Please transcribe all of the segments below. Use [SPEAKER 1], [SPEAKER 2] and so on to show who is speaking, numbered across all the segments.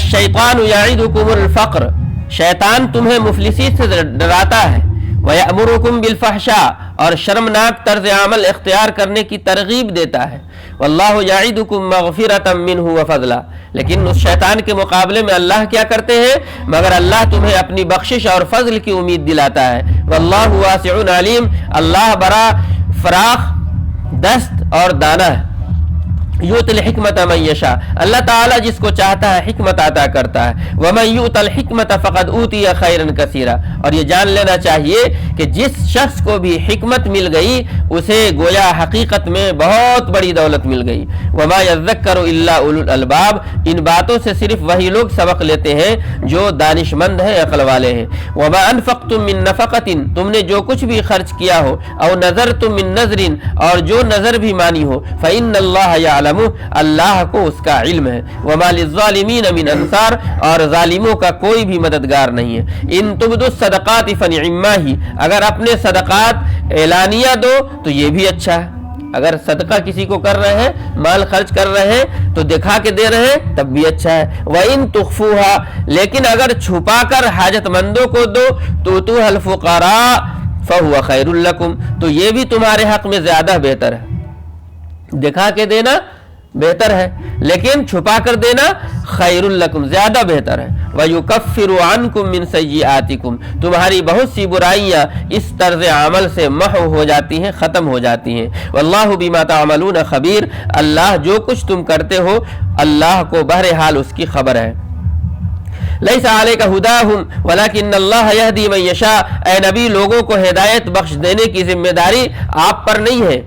[SPEAKER 1] الشیطان یعدکم الفقر، شیطان تمہیں مفلسی سے ڈراتا ہے، وَيَأْمُرُكُمْ بِالْفَحْشَاءِ، اور شرمناک طرز عمل اختیار کرنے کی ترغیب دیتا ہے، وَاللَّهُ يَعِدُكُمْ مَغْفِرَةً مِّنْهُ وَفَضْلًا، لیکن اس شیطان کے مقابلے میں اللہ کیا کرتے ہیں؟ مگر اللہ تمہیں اپنی بخشش اور فضل کی امید دلاتا ہے، وَاللَّهُ وَاسِعٌ عَلِيمٌ، اللہ بڑا فراخ دست اور دانا ہے، یؤتی الحکمت من یشاء، اللہ تعالیٰ جس کو چاہتا ہے حکمت عطا کرتا ہے، ومن یؤت الحکمت فقد اوتی خیرا کثیرا، اور یہ جان لینا چاہیے کہ جس شخص کو بھی حکمت مل گئی اسے گویا حقیقت میں بہت بڑی دولت مل گئی، وما یذکر الا اولو الالباب، ان باتوں سے صرف وہی لوگ سبق لیتے ہیں جو دانش مند ہیں، عقل والے ہیں، وما انفقتم من نفقۃ، تم نے جو کچھ بھی خرچ کیا ہو، او نذرتم من نذر، اور جو نذر بھی مانی ہو، فإن اللہ یعلم، اللہ کو اس کا علم ہے، وما للظالمین من انصار، اور ظالموں کا کوئی بھی مددگار نہیں ہے، ان تبدوا الصدقات فنعما ہی، اگر اپنے صدقات اعلانیہ دو تو یہ بھی اچھا ہے، اگر صدقہ کسی کو کر رہے ہیں، مال خرچ کر رہے ہیں تو دکھا کے دے رہے ہیں تب بھی اچھا ہے، وَإِن تُخْفُوهَا، لیکن اگر چھپا کر حاجت مندوں کو دو تُؤْتُوهَا الْفُقَرَاءَ فَهُوَ خَيْرٌ لَكُمْ، تو یہ بھی تمہارے حق میں زیادہ بہتر ہے، دکھا کے دینا بہتر ہے لیکن چھپا کر دینا خیر لکم زیادہ بہتر ہے، وَيُكَفِّرُ عَنْكُم مِّن سَيِّئَاتِكُم، تمہاری بہت سی برائیاں اس طرز عمل سے محو ہو جاتی ہیں، ختم ہو جاتی ہیں، وَاللَّهُ بِمَا تَعْمَلُونَ خَبِيرٌ، اللہ جو کچھ تم کرتے ہو اللہ کو بہرحال اس کی خبر ہے۔ لیس علیک ہداہم ولکن اللہ یہدی من یشاء، اے نبی لوگوں کو ہدایت بخش دینے کی ذمہ داری آپ پر نہیں ہے،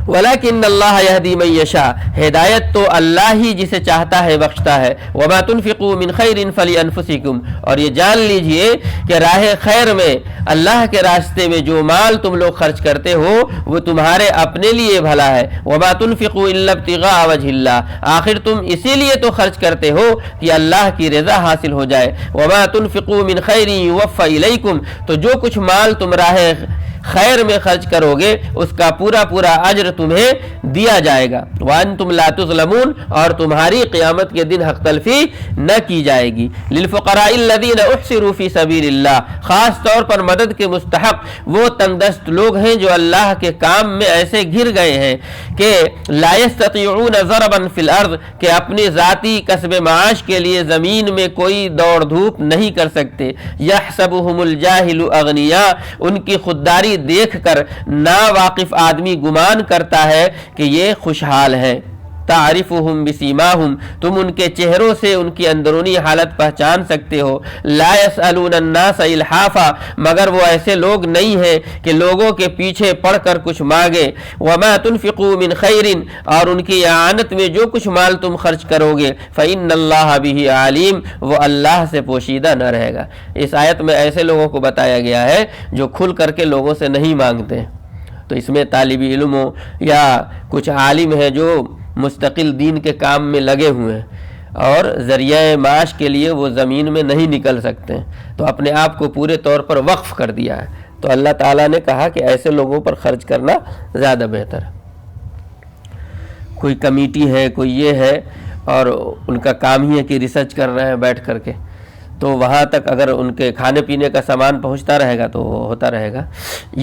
[SPEAKER 1] ولیکن اللہ یہدی من یشاء، ہدایت تو اللہ ہی جسے چاہتا ہے بخشتا ہے، وما تنفقوا من خیر فلانفسکم، اور یہ جان لیجئے کہ راہ خیر میں اللہ کے راستے میں جو مال تم لوگ خرچ کرتے ہو وہ تمہارے اپنے لیے بھلا ہے، وما تنفقوا الا ابتغاء وجہ اللہ، آخر تم اسی لیے تو خرچ کرتے ہو کہ اللہ کی رضا حاصل ہو جائے، وما تنفقوا من خیر یوفى الیکم، تو جو کچھ مال تم راہ خیر میں خرچ کرو گے اس کا پورا پورا اجر تمہیں دیا جائے گا، وانتم لا تظلمون، اور تمہاری قیامت کے دن حق تلفی نہ کی جائے گی، للفقراء الذین احصروا فی سبیل اللہ، خاص طور پر مدد کے مستحق وہ تنگ دست لوگ ہیں جو اللہ کے کام میں ایسے گھر گئے ہیں کہ لا یستطیعون ضربا فی الارض، کہ اپنی ذاتی کسب معاش کے لیے زمین میں کوئی دوڑ دھوپ نہیں کر سکتے، یحسبهم الجاہل اغنیاء، ان کی خودداری دیکھ کر نا واقف آدمی گمان کرتا ہے کہ یہ خوشحال ہے، تعرفهم بسیماہم، تم ان کے چہروں سے ان کی اندرونی حالت پہچان سکتے ہو، لا يسألون الناس الحافا، مگر وہ ایسے لوگ نہیں ہیں کہ لوگوں کے پیچھے پڑ کر کچھ مانگے، وما تنفقوا من خیر، اور ان کی اعانت میں جو کچھ مال تم خرچ کرو گے، فإن اللہ بہ علیم، وہ اللہ سے پوشیدہ نہ رہے گا۔ اس آیت میں ایسے لوگوں کو بتایا گیا ہے جو کھل کر کے لوگوں سے نہیں مانگتے، تو اس میں طالب علم ہو یا کچھ عالم ہے جو مستقل دین کے کام میں لگے ہوئے ہیں اور ذریعہ معاش کے لیے وہ زمین میں نہیں نکل سکتے تو اپنے آپ کو پورے طور پر وقف کر دیا ہے، تو اللہ تعالیٰ نے کہا کہ ایسے لوگوں پر خرچ کرنا زیادہ بہتر ہے۔ کوئی کمیٹی ہے، کوئی یہ ہے اور ان کا کام ہی ہے کہ ریسرچ کر رہے ہیں بیٹھ کر کے، تو وہاں تک اگر ان کے کھانے پینے کا سامان پہنچتا رہے گا تو وہ ہوتا رہے گا۔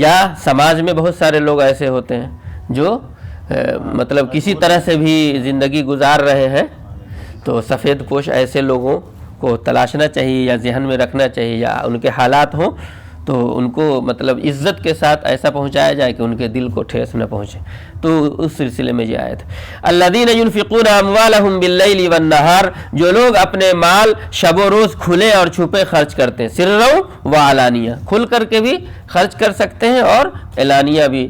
[SPEAKER 1] یا سماج میں بہت سارے لوگ ایسے ہوتے ہیں جو مطلب کسی طرح سے بھی زندگی گزار رہے ہیں، تو سفید پوش ایسے لوگوں کو تلاشنا چاہیے یا ذہن میں رکھنا چاہیے، یا ان کے حالات ہوں تو ان کو مطلب عزت کے ساتھ ایسا پہنچایا جائے کہ ان کے دل کو ٹھیس نہ پہنچے، تو اس سلسلے میں یہ آیت الذین ينفقون اموالهم باللیل والنہار، جو لوگ اپنے مال شب و روز کھلے اور چھپے خرچ کرتے ہیں، سرا و علانیہ، کھل کر کے بھی خرچ کر سکتے ہیں اور اعلانیہ بھی،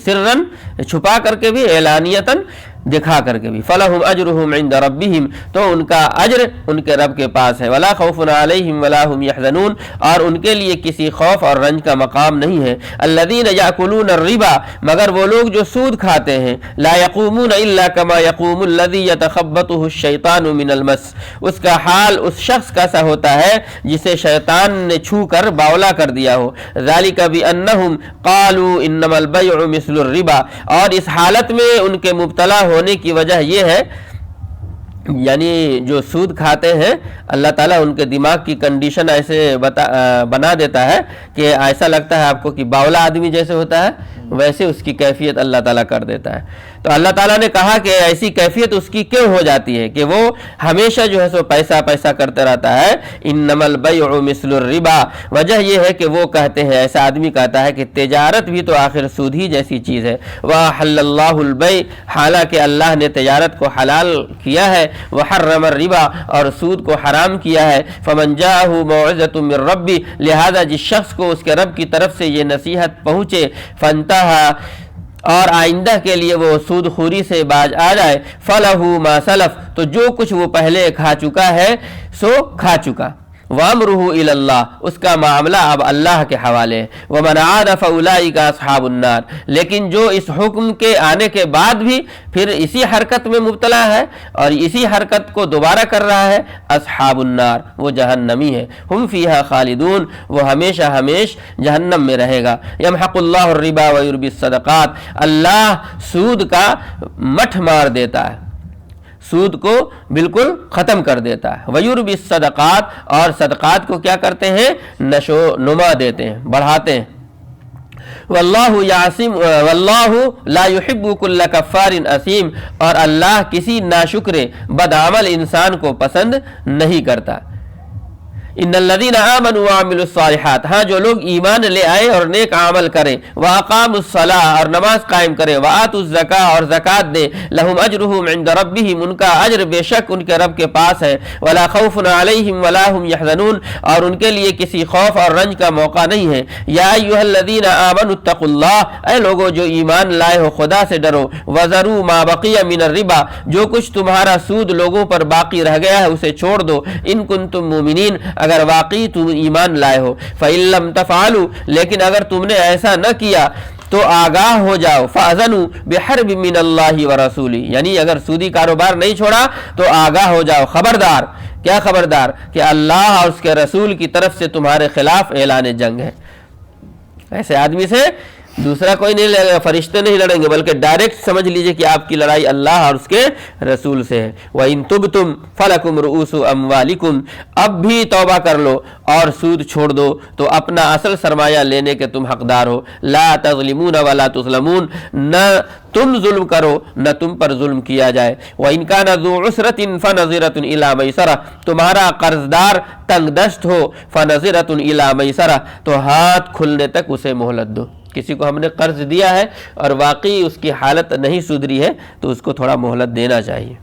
[SPEAKER 1] سرن چھپا کر کے بھی، اعلانیتاً دکھا کر کے بھی، فلہم اجرہم عند ربہم، تو ان کا اجر ان کے رب کے پاس ہے، ولا خوف علیہم ولا هم یحزنون، اور ان کے لیے کسی خوف اور رنج کا مقام نہیں ہے، الذین یاکلون الربا، مگر وہ لوگ جو سود کھاتے ہیں، لا یقومون الا کما یقوم الذی یتخبطہ الشیطان من المس، اس کا حال اس شخص کا سا ہوتا ہے جسے شیطان نے چھو کر باولا کر دیا ہو، ذالک بانہم قالوا انما البیع مثل الربا، اور اس حالت میں ان کے مبتلا ہونے کی وجہ یہ ہے یعنی جو سود کھاتے ہیں اللہ تعالیٰ ان کے دماغ کی کنڈیشن ایسے بنا دیتا ہے کہ ایسا لگتا ہے آپ کو کہ باولا آدمی جیسے ہوتا ہے ویسے اس کی کیفیت اللہ تعالیٰ کر دیتا ہے۔ تو اللہ تعالیٰ نے کہا کہ ایسی کیفیت اس کی کیوں ہو جاتی ہے کہ وہ ہمیشہ جو ہے سو پیسہ پیسہ کرتے رہتا ہے۔ انما البیع مثل الربا، وجہ یہ ہے کہ وہ کہتے ہیں، ایسا آدمی کہتا ہے کہ تجارت بھی تو آخر سود ہی جیسی چیز ہے۔ وَأَحَلَّ اللَّهُ الْبَيْعَ، حالانکہ اللہ نے تجارت کو حلال کیا ہے، وَحَرَّمَ الرِّبَا، اور سود کو حرام کیا ہے۔ فَمَنْ جَاءَهُ مَوْعِظَةٌ مِّن رَّبِّهِ، لہذا جس شخص کو اس کے رب کی طرف سے یہ نصیحت پہنچے، فَانْتَهَى، اور آئندہ کے لیے وہ سود خوری سے باز آ جائے، فَلَهُ مَا سَلَف، تو جو کچھ وہ پہلے کھا چکا ہے سو کھا چکا، وَأَمْرُهُ إِلَى اللَّهِ، اس کا معاملہ اب اللہ کے حوالے ہے۔ وَمَنْ عَادَ فَأُولَٰئِكَ أَصْحَابُ النَّارِ، لیکن جو اس حکم کے آنے کے بعد بھی پھر اسی حرکت میں مبتلا ہے اور اسی حرکت کو دوبارہ کر رہا ہے، اصحاب النار، وہ جہنمی ہے، ہم فیہا خالدون، وہ ہمیشہ جہنم میں رہے گا۔ یمحق اللہ الربا ویربی الصدقات، اللہ سود کا مٹھ مار دیتا ہے، سود کو بالکل ختم کر دیتا ہے۔ ویربی الصدقات، اور صدقات کو کیا کرتے ہیں؟ نشو نما دیتے ہیں، بڑھاتے ہیں۔ واللہ لا يحب كل کفار اثیم، اور اللہ کسی ناشکر بدعمل انسان کو پسند نہیں کرتا۔ ان الذين آمنوا وعملوا الصالحات، ہاں جو لوگ ایمان لے آئے اور نیک عمل کریں، واقاموا الصلاة، اور نماز قائم کریں، وآتوا الزکاة، اور زکوٰۃ دیں، لهم اجرهم عند ربهم، ان کا اجر بے شک ان کے رب کے پاس ہے، ولا خوف علیہم ولا هم يحزنون، اور ان کے لیے کسی خوف اور رنج کا موقع نہیں ہے۔ یا ایھا الذین آمنوا اتقوا اللہ، اے لوگو جو ایمان لائے ہو خدا سے ڈرو، وذروا ما بقی من الربا، جو کچھ تمہارا سود لوگوں پر باقی رہ گیا ہے اسے چھوڑ دو، ان کنتم مومنین، اگر واقعی تم ایمان لائے ہو۔ فَإِن لَّمْ تَفْعَلُوا، لیکن اگر تم نے ایسا نہ کیا تو آگاہ ہو جاؤ، فَأَذَنُوا بِحَرْبٍ مِّنَ اللَّهِ وَرَسُولِهِ، یعنی اگر سودی کاروبار نہیں چھوڑا تو آگاہ ہو جاؤ، خبردار، کیا خبردار؟ کہ اللہ اور اس کے رسول کی طرف سے تمہارے خلاف اعلان جنگ ہے۔ ایسے آدمی سے دوسرا کوئی نہیں لڑے گا، فرشتے نہیں لڑیں گے، بلکہ ڈائریکٹ سمجھ لیجئے کہ آپ کی لڑائی اللہ اور اس کے رسول سے ہے۔ وَإِن تُبْتُمْ فَلَكُمْ رُؤُوسُ أَمْوَالِكُمْ، اب بھی توبہ کر لو اور سود چھوڑ دو تو اپنا اصل سرمایہ لینے کے تم حقدار ہو۔ لَا تَظْلِمُونَ وَلَا تُظْلَمُونَ، نہ تم ظلم کرو نہ تم پر ظلم کیا جائے۔ وَإِن كَانَ ذُو عُسْرَةٍ فَنَظِرَةٌ إِلَىٰ مَيْسَرَةٍ، تمہارا قرض دار تنگ دست ہو، فَنَظِرَةٌ إِلَىٰ مَيْسَرَةٍ، تو ہاتھ کھلنے تک اسے مہلت دو۔ کسی کو ہم نے قرض دیا ہے اور واقعی اس کی حالت نہیں سدھری ہے تو اس کو تھوڑا مہلت دینا چاہیے۔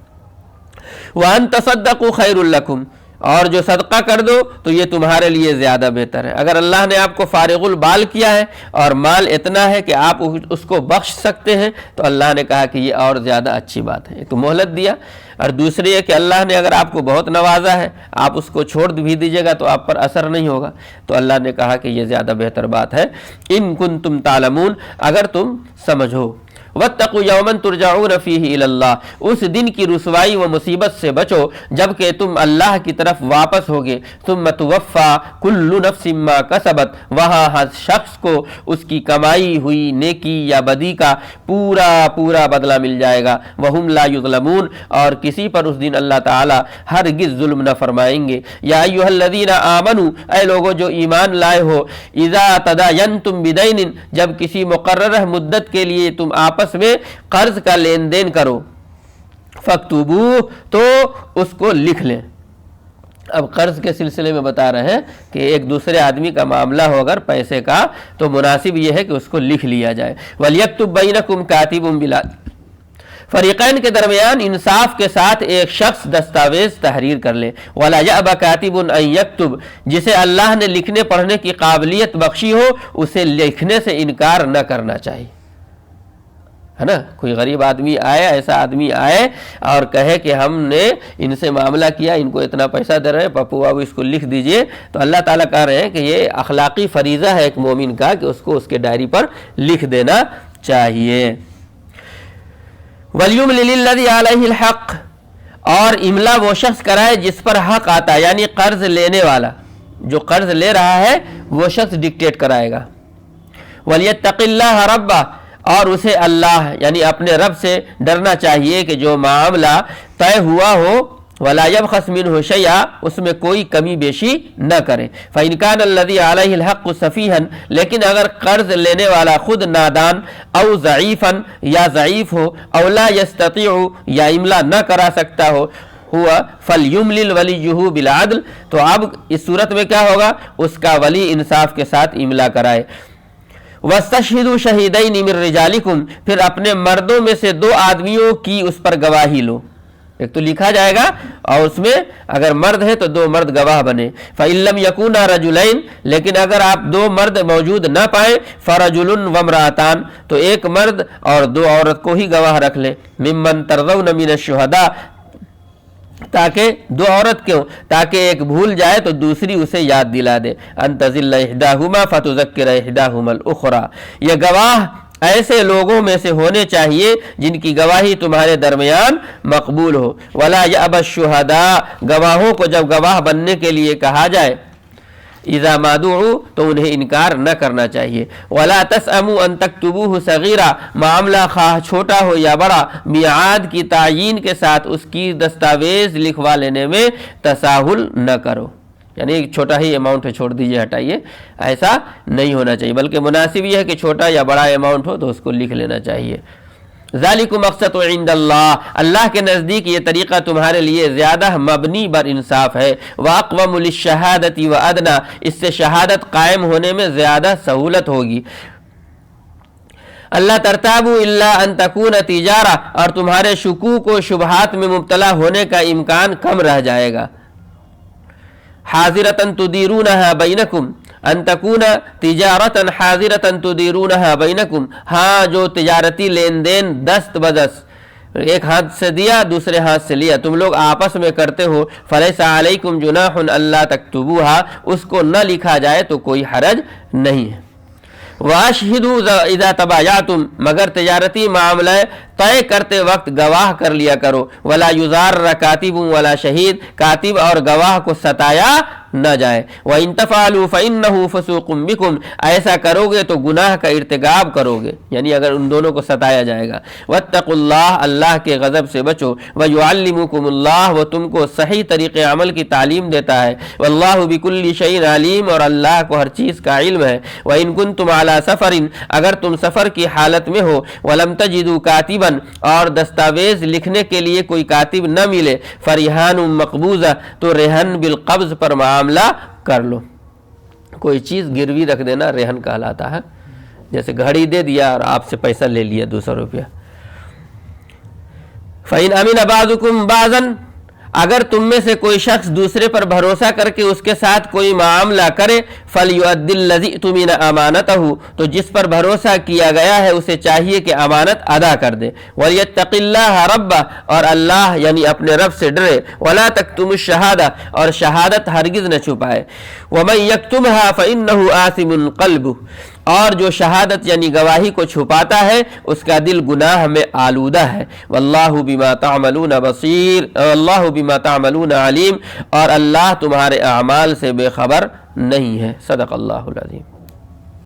[SPEAKER 1] وَأَن تَصَدَّقُوا خَيْرٌ لَّكُمْ، اور جو صدقہ کر دو تو یہ تمہارے لیے زیادہ بہتر ہے۔ اگر اللہ نے آپ کو فارغ البال کیا ہے اور مال اتنا ہے کہ آپ اس کو بخش سکتے ہیں تو اللہ نے کہا کہ یہ اور زیادہ اچھی بات ہے، ایک مہلت دیا، اور دوسری ہے کہ اللہ نے اگر آپ کو بہت نوازا ہے، آپ اس کو چھوڑ بھی دیجیے گا تو آپ پر اثر نہیں ہوگا، تو اللہ نے کہا کہ یہ زیادہ بہتر بات ہے۔ ان کنتم تعلمون، اگر تم سمجھو۔ واتقوا یوما ترجعون فیہ الی اللہ، اس دن کی رسوائی و مصیبت سے بچو جب کہ تم اللہ کی طرف واپس ہوگے۔ ثم توفی کل نفس ما کسبت، وہاں ہر شخص کو اس کی کمائی ہوئی نیکی یا بدی کا پورا بدلہ مل جائے گا۔ وہم لا یظلمون، اور کسی پر اس دن اللہ تعالی ہرگز ظلم نہ فرمائیں گے۔ یا ایھا الذین آمنوا، اے لوگو جو ایمان لائے ہو، اذا تداینتم بدین، جب کسی مقررہ مدت کے لیے تم آپس میں قرض کا لین دین کرو، فاکتبوہ، تو اس کو لکھ لیں۔ اب قرض کے سلسلے میں بتا رہے ہیں کہ ایک دوسرے آدمی کا معاملہ ہو اگر پیسے کا تو مناسب یہ ہے کہ اس کو لکھ لیا جائے۔ وَلْيَكْتُبْ بَيْنَكُمْ كَاتِبٌ بِالْعَدْلِ، فریقین کے درمیان انصاف کے ساتھ ایک شخص دستاویز تحریر کر لے۔ وَلَا يَأْبَ كَاتِبٌ أَن يَكْتُبَ، جسے اللہ نے لکھنے پڑھنے کی قابلیت بخشی ہو اسے لکھنے سے انکار نہ کرنا چاہیے، ہے نا۔ کوئی غریب آدمی آئے، ایسا آدمی آئے اور کہے کہ ہم نے ان سے معاملہ کیا، ان کو اتنا پیسہ دے رہے ہیں، پپو بابو اس کو لکھ دیجئے، تو اللہ تعالیٰ کہہ رہے ہیں کہ یہ اخلاقی فریضہ ہے ایک مومن کا کہ اس کو اس کے ڈائری پر لکھ دینا چاہیے۔ وَلْيُمْلِلِ الَّذِي عَلَيْهِ الْحَقُّ، اور املا وہ شخص کرائے جس پر حق آتا ہے، یعنی قرض لینے والا جو قرض لے رہا ہے وہ شخص ڈکٹیٹ کرائے گا۔ وَلْيَتَّقِ اللَّهَ رَبَّهُ، اور اسے اللہ یعنی اپنے رب سے ڈرنا چاہیے کہ جو معاملہ طے ہوا ہو ولا يبخس منه شيئا اس میں کوئی کمی بیشی نہ کرے. فإن كان الذي عليه الحق سفيها لیکن اگر قرض لینے والا خود نادان او ضعیفا یا ضعیف ہو او لا يستطيع یا املا نہ کرا سکتا ہوا فلیملل ولیہ بالعدل تو اب اس صورت میں کیا ہوگا, اس کا ولی انصاف کے ساتھ املا کرائے. وَاسْتَشْهِدُوا شَهِيدَيْنِ مِن رِجَالِكُمْ پھر اپنے مردوں میں سے 2 آدمیوں کی اس پر گواہی لو. ایک تو لکھا جائے گا اور اس میں اگر مرد ہے تو 2 مرد گواہ بنے. فَإِن لَّمْ يَكُونَا رَجُلَيْنِ لیکن اگر آپ 2 مرد موجود نہ پائیں فَرَجُلٌ وَامْرَأَتَانِ تو 1 مرد اور 2 عورت کو ہی گواہ رکھ لیں. مِمَّن تَرْضَوْنَ مِنَ الشُّهَدَاءِ تاکہ 2 عورت کیوں, تاکہ ایک بھول جائے تو دوسری اسے یاد دلا دے. ان تزل احداہما فتذکر احداہما الاخری یہ گواہ ایسے لوگوں میں سے ہونے چاہیے جن کی گواہی تمہارے درمیان مقبول ہو. ولا یأبى الشہداء گواہوں کو جب گواہ بننے کے لیے کہا جائے اذا ما دعوا تو انہیں انکار نہ کرنا چاہیے. ولا تسأموا ان تكتبوه صغیرا معاملہ خواہ چھوٹا ہو یا بڑا میعاد کی تعیین کے ساتھ اس کی دستاویز لکھوا لینے میں تساہل نہ کرو, یعنی ایک چھوٹا ہی اماؤنٹ ہے چھوڑ دیجئے ہٹائیے, ایسا نہیں ہونا چاہیے بلکہ مناسب یہ ہے کہ چھوٹا یا بڑا اماؤنٹ ہو تو اس کو لکھ لینا چاہیے. ذالکم اقسط عند اللہ اللہ کے نزدیک یہ طریقہ تمہارے لیے زیادہ مبنی بر انصاف ہے. واقوم للشہادۃ وادنی اس سے شہادت قائم ہونے میں زیادہ سہولت ہوگی. اللہ ترتابوا الا ان تکون تجارہ اور تمہارے شکوک و شبہات میں مبتلا ہونے کا امکان کم رہ جائے گا. حاضرۃ تدیرونها بینکم ان تکون تجارۃ حاضرۃ تدیرونها بینکم ہاں جو تجارتی لین دین دست بدست ایک ہاتھ سے دیا دوسرے ہاتھ سے لیا تم لوگ آپس میں کرتے ہو. فلیس علیکم جناح الا تکتبوها اس کو نہ لکھا جائے تو کوئی حرج نہیں ہے. واشہدوا اذا تبایعتم مگر تجارتی معاملہ طے کرتے وقت گواہ کر لیا کرو. ولا یضار کاتب ولا شہید کاتب اور گواہ کو ستایا نہ جائے. وَإِن تَفْعَلُوا فَإِنَّهُ فُسُوقٌ بِكُمْ ایسا کرو گے تو گناہ کا ارتکاب کرو گے, یعنی اگر ان دونوں کو ستایا جائے گا. وَاتَّقُوا اللَّهَ اللہ کے غضب سے بچو. وَيُعَلِّمُكُمُ اللَّهُ وہ تم کو صحیح طریقے عمل کی تعلیم دیتا ہے. وَاللَّهُ بِكُلِّ شَيْءٍ عَلِيمٌ اور اللہ کو ہر چیز کا علم ہے. وَإِن كُنتُمْ عَلَى سَفَرٍ اگر تم سفر کی حالت میں ہو. وَلَمْ تَجِدُوا كَاتِبًا اور دستاویز لکھنے کے لیے کوئی کاتب نہ ملے. فَرِهَانٌ مَقْبُوضَةٌ تو رہن بالقبض پر معاملہ کر لو. کوئی چیز گروی رکھ دینا رہن کہلاتا ہے. جیسے گھڑی دے دیا اور آپ سے پیسہ لے لیا 200 روپیہ. فَإِنْ أَمِنَ بَعْضُكُمْ بَعْضًا اگر تم میں سے کوئی شخص دوسرے پر بھروسہ کر کے اس کے ساتھ کوئی معاملہ کرے. فَلْيُؤَدِّ الَّذِي اؤْتُمِنَ أَمَانَتَهُ تو جس پر بھروسہ کیا گیا ہے اسے چاہیے کہ امانت ادا کر دے. وَلْيَتَّقِ اللَّهَ رَبَّهُ اور اللہ یعنی اپنے رب سے ڈرے. وَلَا تَكْتُمُوا الشَّهَادَةَ اور شہادت ہرگز نہ چھپائے. وَمَن يَكْتُمْهَا فَإِنَّهُ آثِمٌ قَلْبُهُ اور جو شہادت یعنی گواہی کو چھپاتا ہے اس کا دل گناہ میں آلودہ ہے. واللہ بما تعملون بصیر اللہ بما تعملون علیم اور اللہ تمہارے اعمال سے بے خبر نہیں ہے. صدق اللہ العظیم.